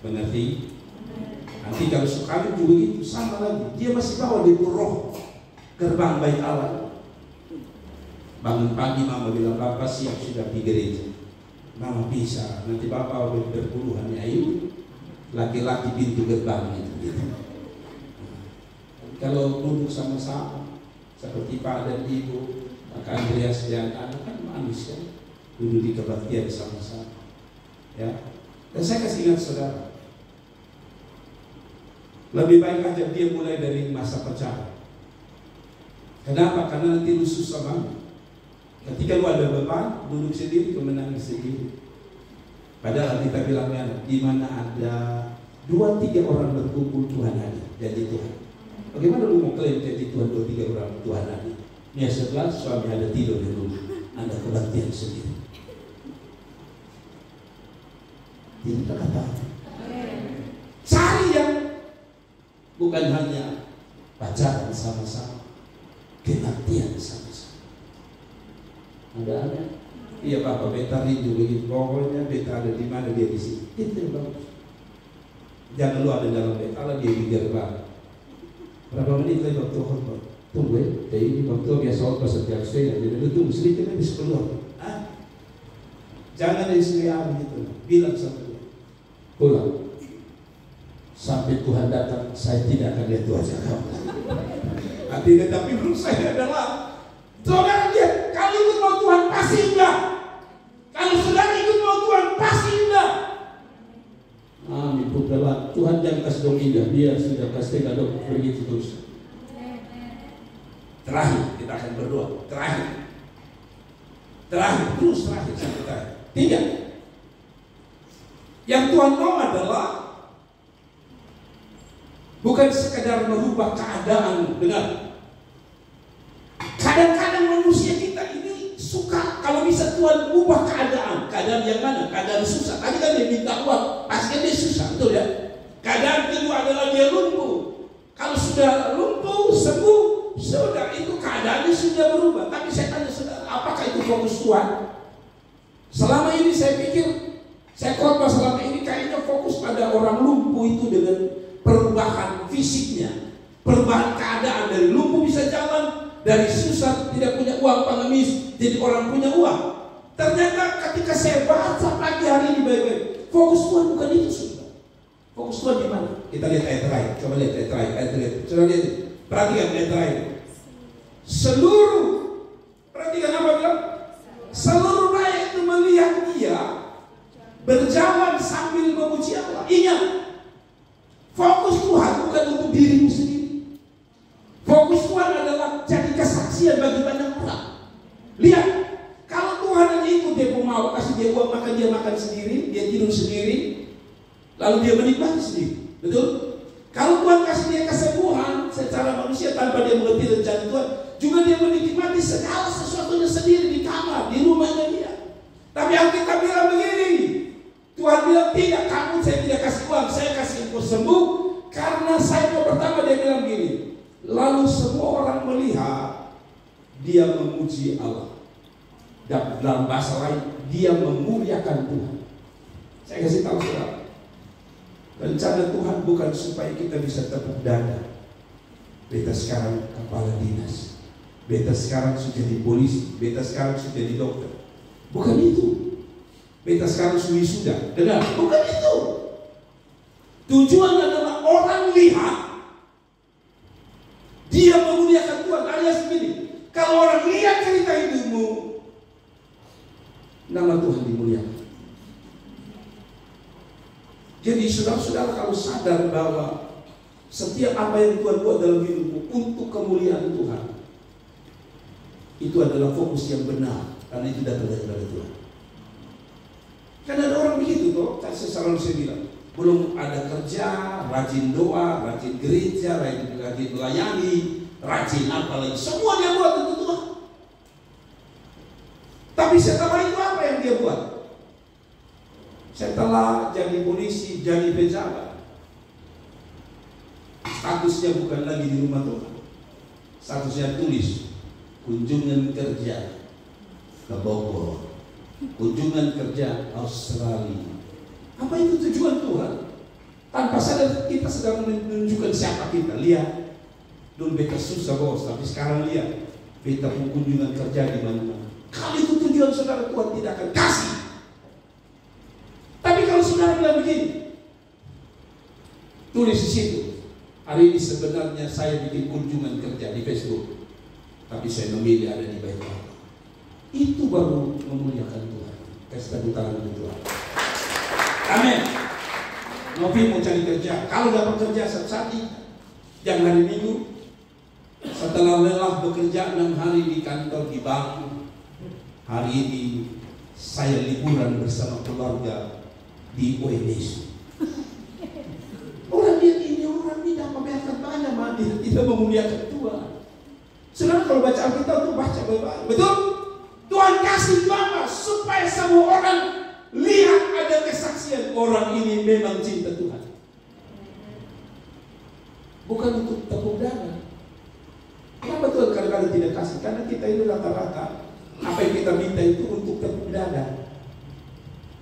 Mengerti? Nanti kalau sekali juga gitu sama lagi, dia masih bawa di roh gerbang bait Allah. Bangun pagi mama bilang, Bapak siap sudah di gereja. Mama bisa, nanti Bapak berpuluhan ayo laki-laki pintu gerbang itu gitu. Kalau duduk sama-sama seperti Pak dan Ibu, maka Andreas dan anak kan manis kan, duduk di kebaktian sama-sama. Ya, dan saya kasih ingat saudara, lebih baik aja dia mulai dari masa pacaran. Kenapa? Karena nanti lu susah banget. Ketika lu ada beban, duduk sendiri, lu menangis sendiri. Padahal kita bilangnya, di mana ada 2-3 orang berkumpul Tuhan hadir, jadi Tuhan. Bagaimana lu mau klaim jadi Tuhan 2-3 orang Tuhan hadir? Ya setelah suami ada tidur di rumah, ada kebaktian sendiri. Ini kata cari yang bukan hanya pacaran sama-sama, kebaktian sama-sama. Ada? Iya Bapak, beta rindu begitu. Pokoknya beta ada di mana dia di sini. Itu yang bagus. Jangan lu ada dalam beta, Allah dia di gerbang. Berapa menit lagi waktu khotbah? Tunggu ya. Jadi ini waktu biasa khotbah setiap saya. Jadi lu tunggu sedikit lagi keluar. Jangan dari sini gitu. Bilang sama dia, pulang. Sampai Tuhan datang, saya tidak akan lihat wajah kamu. Artinya tapi menurut saya adalah saudara lihat, kalau ikut mau Tuhan pasti indah. Kalau saudara ikut mau Tuhan pasti indah. Amin. Putralah Tuhan jangan kasih dong indah, biar sudah kasih dong begitu terus. Terakhir kita akan berdoa. Terakhir terus terakhir sampai terakhir. 3. Yang Tuhan mau adalah bukan sekedar merubah keadaan. Benar. Kadang-kadang manusia kita ini suka kalau bisa Tuhan ubah keadaan yang mana? Keadaan susah. Tadi kan dia minta uang, pasti dia susah, betul ya? Keadaan kedua adalah dia lumpuh. Kalau sudah lumpuh, sembuh, sudah itu keadaannya sudah berubah. Tapi saya tanya saudara, apakah itu fokus Tuhan? Selama ini saya pikir, saya khotbah selama ini kayaknya fokus pada orang lumpuh itu dengan perubahan fisiknya, perubahan keadaan dari lumpuh bisa jalan, dari susah tidak punya uang pengemis jadi orang punya uang. Ternyata ketika saya baca pagi hari ini baik-baik, fokus Tuhan bukan itu sudah. Fokus Tuhan di mana? Kita lihat ayat terakhir. Coba lihat ayat terakhir. Coba lihat. Perhatikan ayat terakhir. Perhatikan apa bilang? Seluruh rakyat itu melihat dia berjalan sambil memuji Allah. Ingat, fokus Tuhan bukan untuk dirimu sendiri. Fokus Tuhan adalah jadi kesaksian bagi banyak orang. Lihat, kalau Tuhan hanya ikut dia mau kasih dia uang makan, dia makan sendiri, dia tidur sendiri, lalu dia menikmati sendiri. Betul? Kalau Tuhan kasih dia kesembuhan secara manusia tanpa dia mengerti rencana Tuhan, juga dia menikmati segala sesuatunya sendiri di kamar, di rumahnya dia. Tapi Alkitab bilang begini, Tuhan bilang tidak, kamu saya tidak kasih uang, saya kasih engkau sembuh karena saya pertama dia bilang gini. Lalu semua orang melihat dia memuji Allah. Dan dalam bahasa lain, dia memuliakan Tuhan. Saya kasih tahu saudara, rencana Tuhan bukan supaya kita bisa tepuk dada. Beta sekarang kepala dinas, beta sekarang sudah jadi polisi, beta sekarang sudah jadi dokter. Bukan itu. Beta sekarang sudah. Dengar, bukan itu. Tujuan adalah orang lihat dia memuliakan Tuhan. Alias begini, kalau orang lihat cerita hidupmu, nama Tuhan dimuliakan. Jadi saudara-saudara kalau sadar bahwa setiap apa yang Tuhan buat dalam hidupmu untuk kemuliaan Tuhan, itu adalah fokus yang benar, karena itu datang dari Tuhan. Karena ada orang begitu kok, selalu saya bilang, belum ada kerja, rajin doa, rajin gereja, rajin melayani, rajin apa lagi, semua dia buat untuk Tuhan. Tapi setelah itu apa yang dia buat? Setelah jadi polisi, jadi pejabat, statusnya bukan lagi di rumah Tuhan. Statusnya tulis kunjungan kerja ke Bogor, kunjungan kerja Australia. Apa itu tujuan Tuhan? Tanpa sadar kita sedang menunjukkan siapa kita. Lihat, dulu beta susah bos, tapi sekarang lihat, beta pun kunjungan kerja di mana-mana. Kalau itu tujuan saudara, Tuhan tidak akan kasih. Tapi kalau saudara bilang begini, tulis di situ, hari ini sebenarnya saya bikin kunjungan kerja di Facebook, tapi saya memilih ada di bait Allah. Itu baru memuliakan Tuhan. Kasih tepuk tangan untuk Tuhan. Amin. Novi mau cari kerja. Kalau dapat kerja saat yang hari Minggu, setelah lelah bekerja 6 hari di kantor di bank, hari ini saya liburan bersama keluarga di ONS. Orang lihat ini, orang ini dapat membiarkan banyak, dia tidak memuliakan Tuhan. Sedangkan kalau baca Alkitab itu baca baik-baik. Betul? Tuhan kasih apa? Supaya semua orang lihat ada kesaksian orang ini memang cinta Tuhan. Bukan untuk tepuk tangan. Kenapa Tuhan kadang-kadang tidak kasih? Karena kita ini rata-rata apa yang kita minta itu untuk tepuk dada.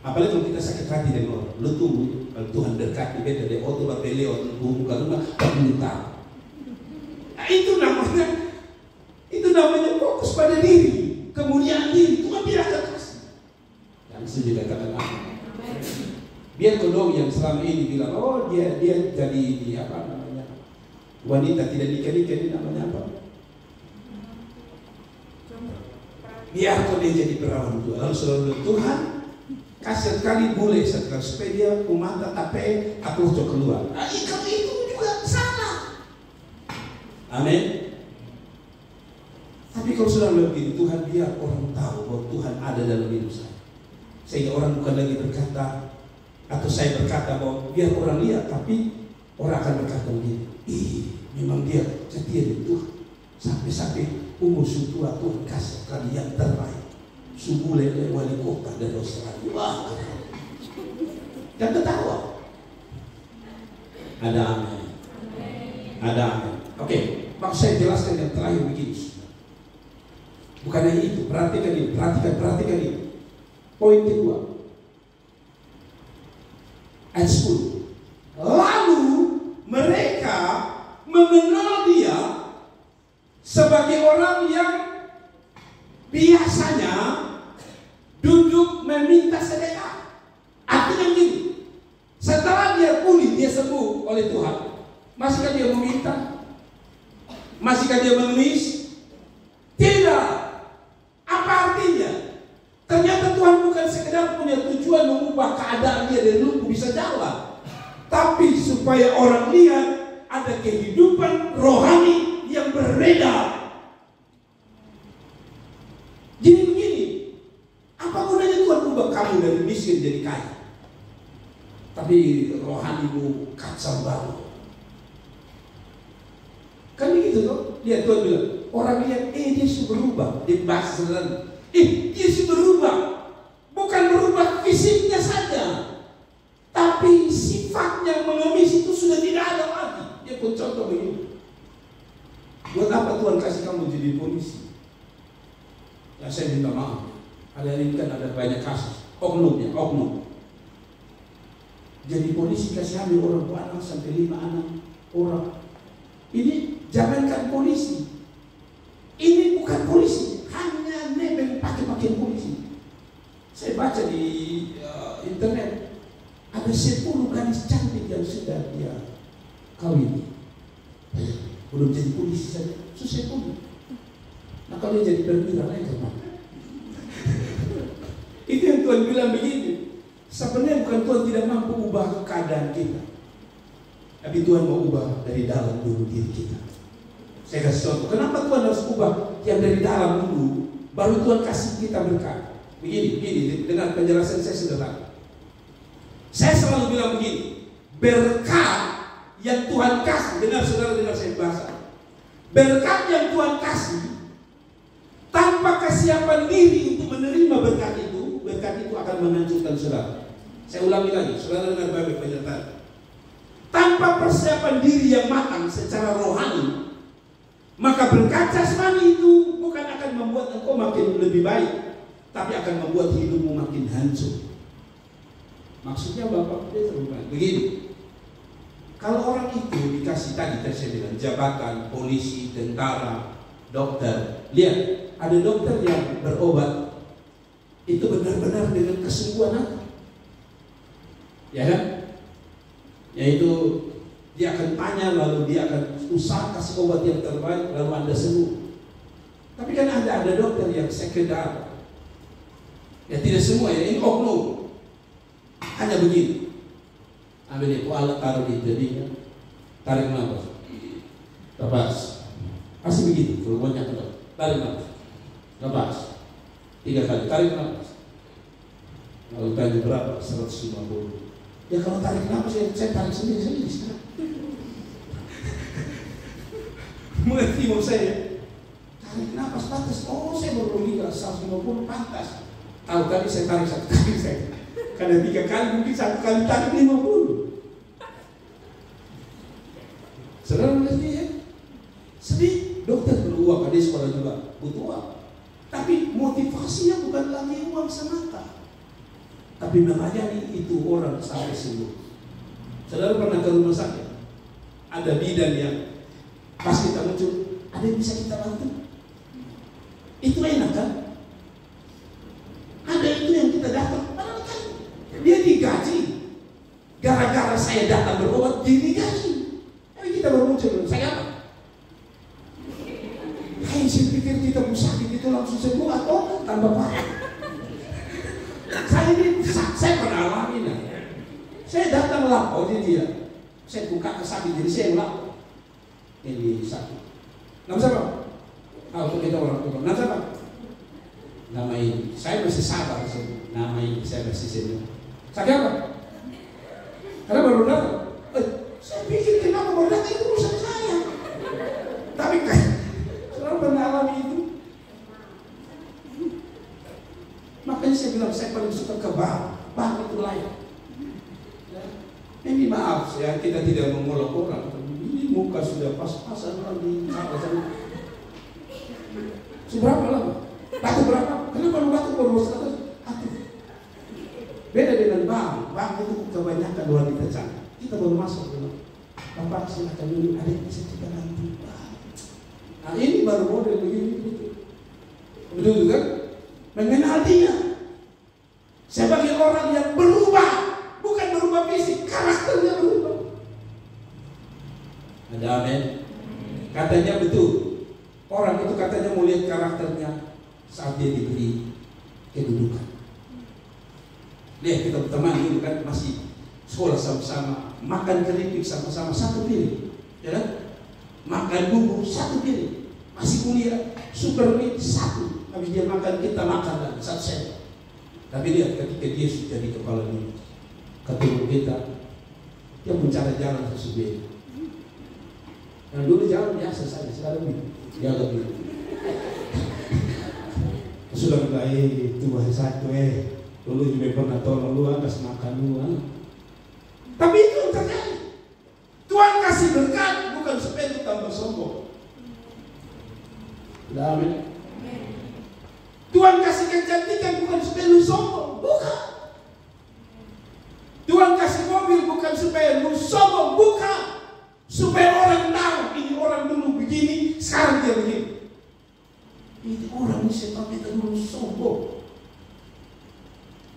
Apalagi kalau kita sakit hati dengan orang, lu tunggu kalau Tuhan berkati beta de auto bapeleo buka rumah minta. Nah, itu namanya fokus pada diri, kemuliaan diri. Tuhan tidak akan kasih. Dan saya katakan biar kedua yang selama ini bilang, oh dia jadi apa namanya wanita tidak nikah ini namanya apa? Biar kau dia jadi perawan Tuhan. Lalu selalu Tuhan kasih sekali boleh setelah supaya dia kumanta tapi aku coba keluar. Nah, itu juga salah. Amin. Tapi kalau sudah begini, Tuhan biar orang tahu bahwa Tuhan ada dalam hidup saya. Sehingga orang bukan lagi berkata, atau saya berkata bahwa biar orang lihat, tapi orang akan berkata begini, memang dia setia dengan Tuhan. Sampai umur tua Tuhan kasih kali yang terbaik. Subuh lele wali kota dari Australia. Wah, dan ketawa. Ada amin. Ada amin. Oke, mau saya jelaskan yang terakhir begini. Bukan hanya itu, perhatikan ini, perhatikan ini. Poin kedua, ayat 10. Lalu mereka mengenal dia sebagai orang yang biasanya duduk meminta sedekah. Artinya begini, setelah dia pulih, dia sembuh oleh Tuhan, masihkah dia meminta? Masihkah dia mengemis? Tidak. Apa artinya? Ternyata Tuhan bukan sekedar punya tujuan mengubah keadaan dia dari lumpuh bisa jalan, tapi supaya orang lihat ada kehidupan rohani yang berbeda. Jadi begini, apa gunanya Tuhan ubah kamu dari miskin jadi kaya, tapi rohanimu kacau balau? Kan begitu tuh. Lihat Tuhan bilang, orang lihat, dia sudah berubah. Dia bahasa sederhana, dia sudah berubah. Bukan berubah fisiknya saja, tapi sifatnya mengemis itu sudah tidak ada lagi. Dia pun contoh begini. Buat apa Tuhan kasih kamu jadi polisi? Ya saya minta maaf. Ada ini kan ada banyak kasus oknumnya, oknum. Jadi polisi kasih ambil orang tua anak sampai 5 anak orang. Ini jangankan polisi, ini bukan polisi, hanya nebeng pakai pakaian polisi. Saya baca di internet ada 10 gadis cantik yang sudah dia kawin, belum jadi polisi saja, susah pun. Nah kalau dia jadi perwira lain kemana? Itu yang Tuhan bilang begini. Sebenarnya bukan Tuhan tidak mampu ubah keadaan kita, tapi Tuhan mau ubah dari dalam dulu diri kita. Saya kasih contoh. Kenapa Tuhan harus ubah yang dari dalam dulu, baru Tuhan kasih kita berkat? Begini, dengan penjelasan saya sederhana. Saya selalu bilang begini, berkat yang Tuhan kasih, dengar saya bahasa. Berkat yang Tuhan kasih, tanpa kesiapan diri untuk menerima berkat itu akan menghancurkan saudara. Saya ulangi lagi, saudara dengar baik pernyataan. Tanpa persiapan diri yang matang secara rohani, maka berkat jasmani itu bukan akan membuat engkau makin lebih baik, tapi akan membuat hidupmu makin hancur. Maksudnya Bapak begini, kalau orang itu dikasih tadi saya bilang jabatan, polisi, tentara, dokter. Lihat, ada dokter yang berobat itu benar-benar dengan kesungguhan hati, ya kan? Yaitu dia akan tanya, lalu dia akan usaha kasih obat yang terbaik, lalu Anda sembuh. Tapi kan ada dokter yang sekedar, ya tidak semua ya, ini oknum. Hanya begini, ambil itu alat, taruh di jadinya, tarik nafas, lepas, pasti begitu. Kalau banyak kedok, tarik nafas, lepas, 3 kali, tarik nafas. Lalu tanya berapa? 150. Ya kalau tarik nafas, saya tarik sendiri sekarang. Mengerti mau saya? Tarik nafas batas. Oh, saya baru lihat 150 pantas. Tahu tadi saya tarik 1 kali saya. Karena 3 kali mungkin 1 kali tarik 50. Saudara mengerti ya? Sedih, dokter perlu uang, ada sekolah juga butuh uang. Tapi motivasinya bukan lagi uang semata, tapi melayani itu orang sampai sembuh. Saudara pernah ke rumah sakit, ada bidan yang pas kita muncul, ada yang bisa kita bantu. Itu enak kan? Ada itu yang kita datang, padahal kan dia digaji. Gara-gara saya datang berobat, dia digaji. Tapi kita baru muncul, saya apa? Hai, saya pikir kita mau sakit itu langsung sembuh atau tambah parah. Saya pernah alami nah. Saya datang lapor dia. Saya buka kesakit, jadi saya lapor. Ini sakit. Nama siapa? Untuk kita orang tua. Nama siapa? Nama ini. Saya masih sabar. Nama ini saya masih senior. Sakit apa? Karena baru datang. Saya pikir kenapa baru datang itu urusan saya. Tapi kan selalu pernah alami itu. Makanya saya bilang saya paling suka ke bank itu lain. Ini maaf ya, kita tidak mengolok orang. Ini muka sudah pas-pasan orang di sana. Seberapa lama? Batu berapa? Kenapa lu batu baru 100? Beda dengan bank itu kebanyakan wanita cantik. Kita baru masuk dulu. Bapak silakan dulu, ada yang bisa kita bantu. Nah ini baru model begini. Betul kan? Mengenal dia sebagai orang yang berubah, bukan berubah fisik, karakternya berubah. Ada amin. Katanya betul. Orang itu katanya mau lihat karakternya saat dia diberi kedudukan. Lihat kita berteman dulu kan, masih sekolah sama-sama, makan keripik sama-sama satu piring, ya kan? Makan bubur satu piring, masih kuliah, super mie satu. Habis dia makan, kita makan lagi satu set. Tapi lihat ketika dia sudah jadi kepala dunia, ketemu kita, dia mencari jalan sesuatu. Yang dulu jalan biasa saja, sekarang ini dia lebih. Sudah baik, itu bahasa satu dulu juga pernah tolong lu, kasih makan lu. Tapi itu yang terjadi. Tuhan kasih berkat bukan supaya itu tambah sombong. Amin. Tuhan kasih kecantikan bukan supaya lu sombong, bukan. Tuhan kasih mobil bukan supaya lu sombong, bukan. Supaya orang tahu ini orang dulu begini, sekarang dia begini. Ini orang ini setan itu dulu sombong.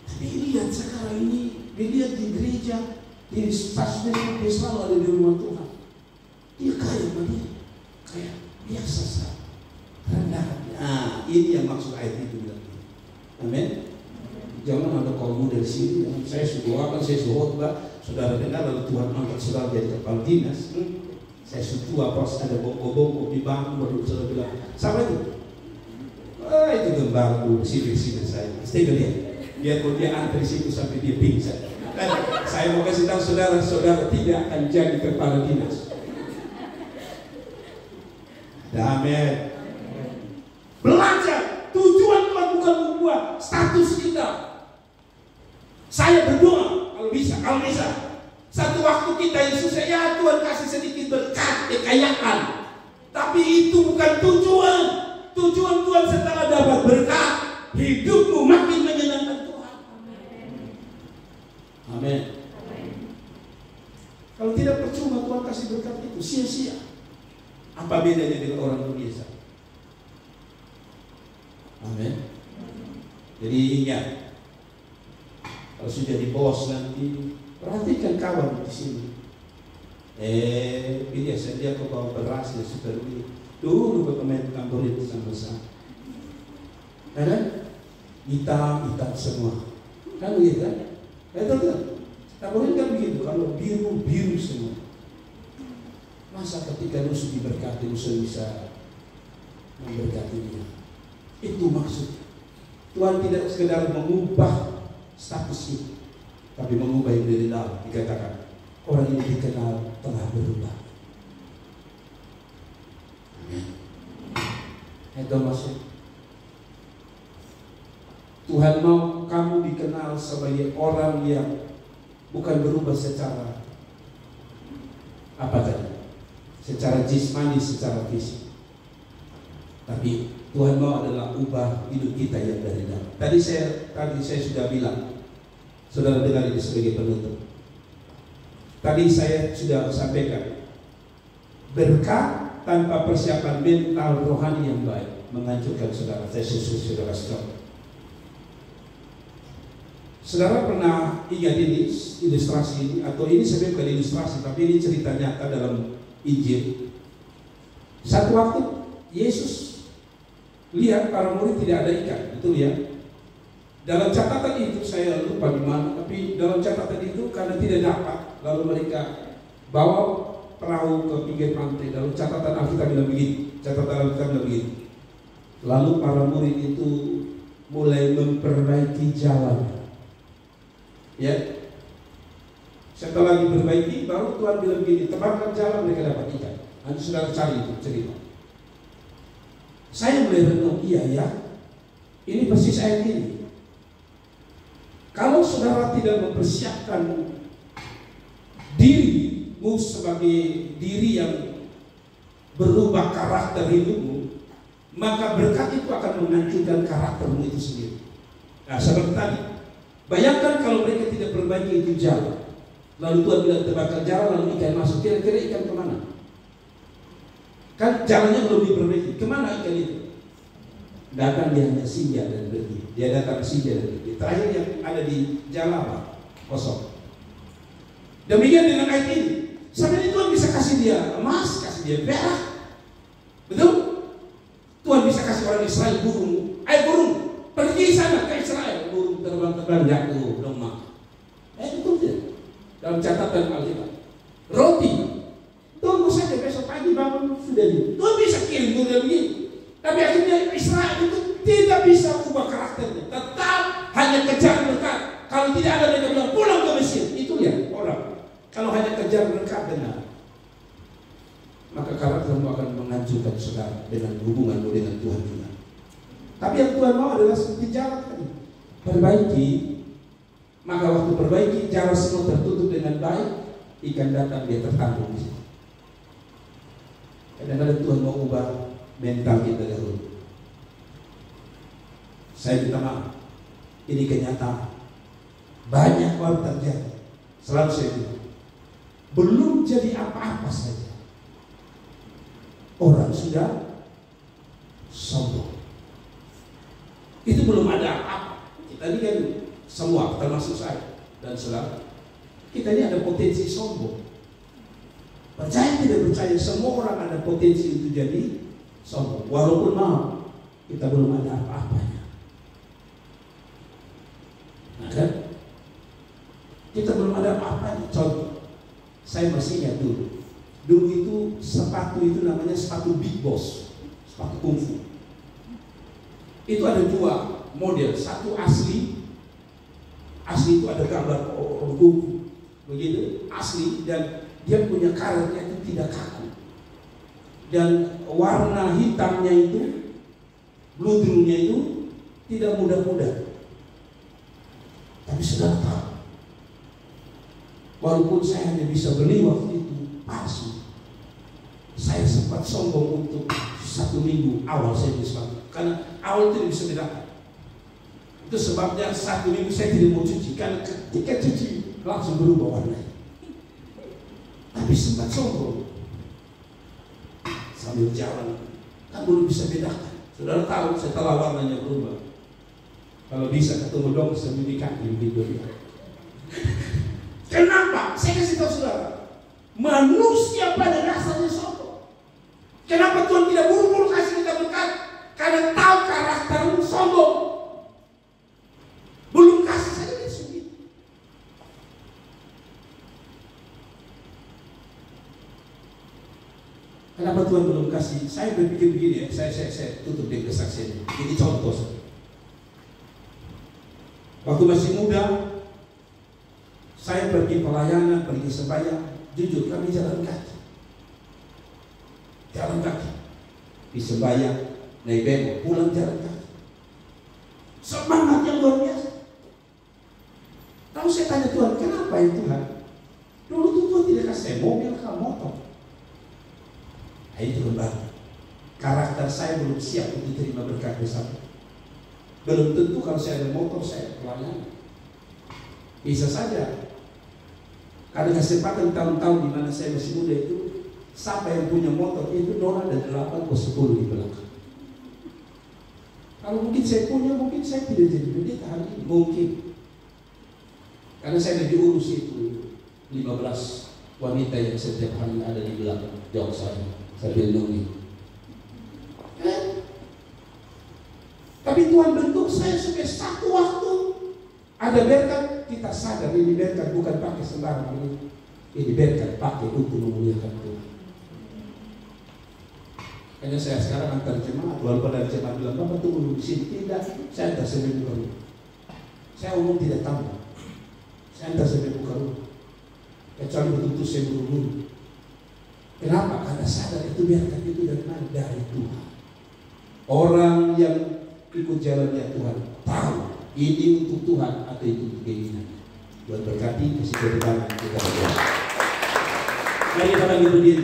Tapi lihat sekarang ini, dilihat di gereja, di stasiun dia selalu ada di rumah Tuhan. Dia kaya dia, kayak biasa saja. Rendah. Nah, ini yang maksud ayat itu bilang. Amin. Jangan ada kaum muda di sini. Saya sudah khotbah, saudara dengar lalu Tuhan angkat saudara jadi kepala dinas. Saya sudah pos ada bongko-bongko di bangku baru saudara bilang, sama itu. Itu gembarku sini saya. Stay lihat. Biar kalau dia antri situ sampai dia pingsan. Dan saya mau kasih tahu saudara tidak akan jadi kepala dinas. Amin. Belajar. Tujuan Tuhan bukan membuat status kita. Saya berdoa kalau bisa. Satu waktu kita yang susah, ya Tuhan kasih sedikit berkat, kekayaan. Tapi itu bukan tujuan. Tujuan Tuhan setelah dapat berkat, hidupmu makin menyenangkan Tuhan. Amin. Kalau tidak percuma Tuhan kasih berkat itu, sia-sia. Apa bedanya dengan orang biasa? Amin. Jadi ingat, kalau sudah di bos nanti, perhatikan kawan di sini. Biasa dia kau bawa beras ya seperti ini. Dulu bermain tamborin sama-sama. Kan? Hitam semua. Kan begitu kan? Betul. Tamborin kan begitu. Kalau biru semua. Masa ketika musuh diberkati, musuh bisa memberkatinya. Itu maksud. Tuhan tidak sekedar mengubah status itu, tapi mengubah yang dari dalam. Dikatakan orang ini dikenal telah berubah. Itu maksud. Tuhan mau kamu dikenal sebagai orang yang bukan berubah secara apa tadi? Secara jismani, secara fisik. Tapi Tuhan mau adalah ubah hidup kita yang dari dalam. Tadi saya sudah bilang, saudara dengar ini sebagai penutup. Tadi saya sudah sampaikan, berkat tanpa persiapan mental rohani yang baik menghancurkan saudara. Saya sudah kasih tahu. Saudara pernah ingat ini ilustrasi ini, atau ini sebenarnya bukan ilustrasi, tapi ini cerita nyata dalam Injil. Satu waktu Yesus lihat para murid tidak ada ikan, betul ya? Dalam catatan itu saya lupa di mana, tapi dalam catatan itu karena tidak dapat, lalu mereka bawa perahu ke pinggir pantai. Dalam catatan Alkitab bilang begini. Lalu para murid itu mulai memperbaiki jalan. Ya, setelah diperbaiki, baru Tuhan bilang begini, tebarkan jalan, mereka dapat ikan. Nanti sudah cari itu cerita. Saya mulai renung, iya ya, ini persis ayat ini. Kalau saudara tidak mempersiapkan dirimu sebagai diri yang berubah karakter hidupmu, maka berkat itu akan menghancurkan karaktermu itu sendiri. Nah, seperti tadi, bayangkan kalau mereka tidak perbaiki itu jalan, lalu Tuhan bilang tebarkan jalan, lalu ikan masuk, kira-kira ikan kemana? Kan jalannya belum diperbaiki, kemana ikan itu? Datang dia hanya singgah dan pergi. Dia datang singgah dan pergi. Terakhir yang ada di jalan kosong. Demikian dengan ayat ini. Sebenarnya Tuhan bisa kasih dia emas, kasih dia perak, betul? Tuhan bisa kasih orang Israel burung. Burung pergi sana ke Israel, burung terbang jatuh lemah. Betul tidak? Dalam catatan Alkitab. Roti, tunggu saja besok pagi bangun sudah di. Tuhan bisa kirim burung begini. Tapi akhirnya Israel itu tidak bisa ubah karakternya, tetap hanya kejar berkat. Kalau tidak ada mereka bilang pulang ke Mesir. Itu ya orang. Kalau hanya kejar berkat benar, maka karaktermu akan menghancurkan saudara dengan hubunganmu dengan Tuhan juga. Tapi yang Tuhan mau adalah seperti jalan tadi, perbaiki. Maka waktu perbaiki, jalan semua tertutup dengan baik, ikan datang dia tertampung di situ. Kadang-kadang Tuhan mau ubah mental kita dahulu. Saya minta maaf, ini kenyataan. Banyak orang terjadi. Selalu saya bilang, belum jadi apa-apa saja, orang sudah sombong. Itu belum ada apa-apa. Kita ini kan semua, termasuk saya dan saudara, kita ini ada potensi sombong. Percaya tidak percaya, semua orang ada potensi untuk jadi sombong. Walaupun mau, kita belum ada apa-apanya. Nah kan, kita belum ada apa-apanya. Contoh, saya masih ingat dulu Dulu itu sepatu itu namanya sepatu Big Boss, sepatu kungfu. Itu ada dua model, satu asli itu ada gambar orang kungfu, begitu asli, dan dia punya karetnya itu tidak kaku, dan warna hitamnya itu, bludrunya itu tidak mudah-mudah. Tapi saudara tahu, walaupun saya hanya bisa beli waktu itu palsu, saya sempat sombong untuk 1 minggu awal saya beli sepatu, karena awal tidak bisa bedakan. Itu sebabnya 1 minggu saya tidak mau cuci, karena ketika cuci langsung berubah warnanya. Tapi sempat sombong sambil jalan, kan belum bisa bedakan. Saudara tahu setelah warnanya berubah, kalau bisa ketemu dong sembunyi kaki begitu dia. Kenapa? Saya kasih tahu saudara, manusia pada dasarnya sombong. Kenapa Tuhan tidak buru-buru kasih kita berkat? Karena tahu karaktermu sombong. Belum kasih saja dia sendiri. Kenapa Tuhan belum kasih? Saya berpikir begini ya, saya tutup dengan kesaksian. Ini contoh. Waktu masih muda, saya pergi pelayanan, pergi sembahyang. Jujur kami jalan kaki, di sembahyang, naik bemo, pulang jalan kaki. Semangat yang luar biasa. Lalu saya tanya Tuhan, kenapa ya Tuhan? Dulu tuh Tuhan tidak kasih mobil, kalau motor. Nah, itu kembali. Karakter saya belum siap untuk diterima berkat bersama. Belum tentu kalau saya ada motor saya pelayanan. Bisa saja. Ada kesempatan tahun-tahun di mana saya masih muda itu, siapa yang punya motor itu orang ada 8 atau 10 di belakang. Kalau mungkin saya punya, mungkin saya tidak jadi pendeta hari ini, mungkin. Karena saya lebih urus itu 15 wanita yang setiap hari ada di belakang jauh saya lindungi. Tapi Tuhan bentuk saya supaya satu waktu ada berkat, kita sadar ini berkat bukan pakai sembarang ini berkat pakai untuk memuliakan Tuhan. Hanya saya sekarang antar jemaat, walaupun ada jemaat bilang Bapak tunggu di sini, tidak, saya antar sampai buka rumah. Saya umum tidak tahu, saya antar sampai buka rumah. Kecuali betul-betul saya buru-buru. Kenapa? Karena sadar itu berkat itu dari Tuhan. Orang yang ikut jalannya Tuhan tahu ini untuk Tuhan atau itu untuk keinginan. Buat berkati kasih kebenaran kita. Mari kita bagi berdiri.